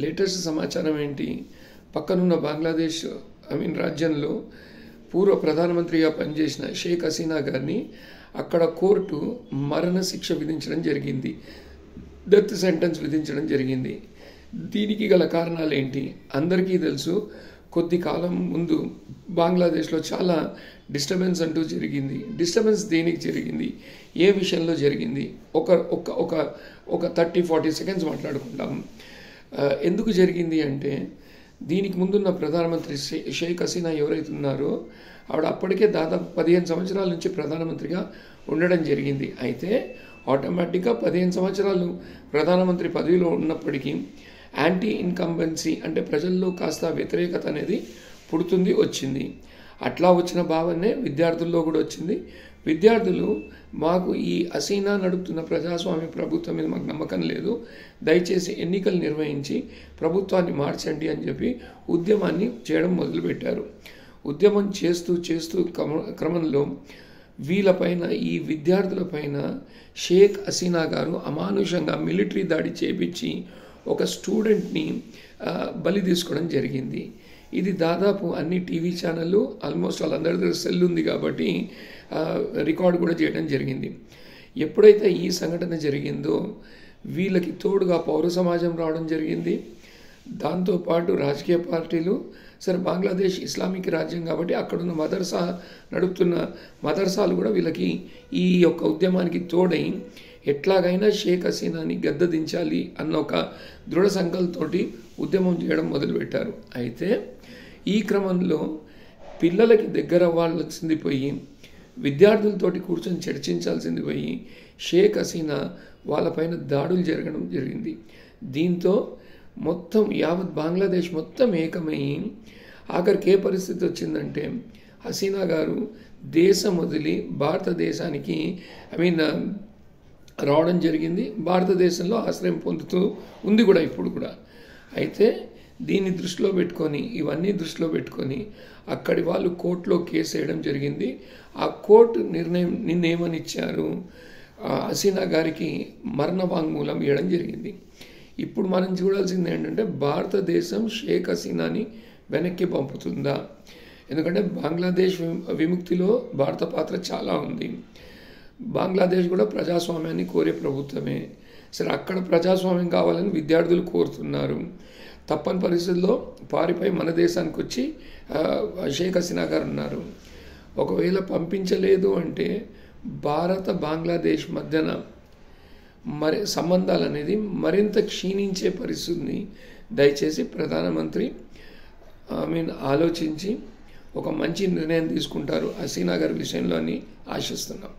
Latest సమాచారం ఏంటి, పక్కనున్న బంగ్లాదేశ్ రాజ్యంలో పూర్వ ప్రధానమంత్రిగా పనిచేసిన షేక్ హసీనా గారిని అక్కడ కోర్టు మరణ శిక్ష విధించడం జరిగింది, డెత్ సెంటెన్స్ విధించడం జరిగింది. దీనికి గల కారణాలు ఏంటి అందరికీ తెలుసు. కొద్ది కాలం ముందు బంగ్లాదేశ్లో చాలా డిస్టర్బెన్స్ అంటూ జరిగింది. డిస్టర్బెన్స్ దేనికి జరిగింది, ఏ విషయంలో జరిగింది, ఒక ఒక ఒక ఒక 30-40 సెకండ్స్ మాట్లాడుకుంటాం. ఎందుకు జరిగింది అంటే, దీనికి ముందున్న ప్రధానమంత్రి షేక్ హసీనా ఎవరైతే ఉన్నారో ఆవిడ అప్పటికే దాదాపు 15 సంవత్సరాల నుంచి ప్రధానమంత్రిగా ఉండడం జరిగింది. అయితే ఆటోమేటిక్గా 15 సంవత్సరాలు ప్రధానమంత్రి పదవిలో ఉన్నప్పటికీ యాంటీ ఇన్కంబెన్సీ అంటే ప్రజల్లో కాస్త వ్యతిరేకత అనేది పుడుతుంది, వచ్చింది. అట్లా వచ్చిన భావనే విద్యార్థుల్లో కూడా వచ్చింది. విద్యార్థులు మాకు ఈ హసీనా నడుపుతున్న ప్రజాస్వామ్య ప్రభుత్వం మీద మాకు నమ్మకం లేదు, దయచేసి ఎన్నికలు నిర్వహించి ప్రభుత్వాన్ని మార్చండి అని చెప్పి ఉద్యమాన్ని చేయడం మొదలుపెట్టారు. ఉద్యమం చేస్తూ క్రమంలో వీళ్ళపైన, ఈ విద్యార్థులపైన షేక్ హసీనా గారు అమానుషంగా మిలిటరీ దాడి చేపించి ఒక స్టూడెంట్ని బలి తీసుకోవడం జరిగింది. ఇది దాదాపు అన్ని టీవీ ఛానళ్ళు ఆల్మోస్ట్ వాళ్ళందరి దగ్గర సెల్ ఉంది కాబట్టి రికార్డు కూడా చేయడం జరిగింది. ఎప్పుడైతే ఈ సంఘటన జరిగిందో వీళ్ళకి తోడుగా పౌర సమాజం రావడం జరిగింది. దాంతోపాటు రాజకీయ పార్టీలు, సరే బంగ్లాదేశ్ ఇస్లామిక్ రాజ్యం కాబట్టి అక్కడున్న మదర్సా నడుపుతున్న మదర్సాలు కూడా వీళ్ళకి ఈ యొక్క ఉద్యమానికి తోడై ఎట్లాగైనా షేక్ హసీనాని గద్దెదించాలి అన్న ఒక దృఢ సంకల్పంతో ఉద్యమం చేయడం మొదలుపెట్టారు. అయితే ఈ క్రమంలో పిల్లలకి దగ్గర అవ్వాల్సింది పోయి, విద్యార్థులతోటి కూర్చొని చర్చించాల్సింది పోయి, షేక్ హసీనా వాళ్ళపైన దాడులు జరగడం జరిగింది. దీంతో మొత్తం యావత్ బంగ్లాదేశ్ మొత్తం ఏకమై ఆఖరికి ఏ పరిస్థితి వచ్చిందంటే, హసీనా గారు దేశం వదిలి భారతదేశానికి రావడం జరిగింది. భారతదేశంలో ఆశ్రయం పొందుతూ ఉంది కూడా ఇప్పుడు కూడా. అయితే దీన్ని దృష్టిలో పెట్టుకొని, ఇవన్నీ దృష్టిలో పెట్టుకొని అక్కడి వాళ్ళు కోర్టులో కేసు వేయడం జరిగింది. ఆ కోర్టు నిర్ణయం నిన్నేమని ఇచ్చారు, హసీనా గారికి మరణ వాంగ్మూలం ఇవ్వడం జరిగింది. ఇప్పుడు మనం చూడాల్సింది ఏంటంటే, భారతదేశం షేక్ హసీనాని వెనక్కి పంపుతుందా? ఎందుకంటే బంగ్లాదేశ్ విముక్తిలో భారత పాత్ర చాలా ఉంది. బంగ్లాదేశ్ కూడా ప్రజాస్వామ్యాన్ని కోరే ప్రభుత్వమే. సరే, అక్కడ ప్రజాస్వామ్యం కావాలని విద్యార్థులు కోరుతున్నారు. తప్పని పరిస్థితుల్లో పారిపోయి మన దేశానికి వచ్చి షేక్ హసీనా గారు ఉన్నారు. ఒకవేళ పంపించలేదు అంటే భారత బంగ్లాదేశ్ మధ్యన సంబంధాలు అనేది మరింత క్షీణించే పరిస్థితిని దయచేసి ప్రధానమంత్రి ఆలోచించి ఒక మంచి నిర్ణయం తీసుకుంటారు హసీనా గారి విషయంలో అని ఆశిస్తున్నాం.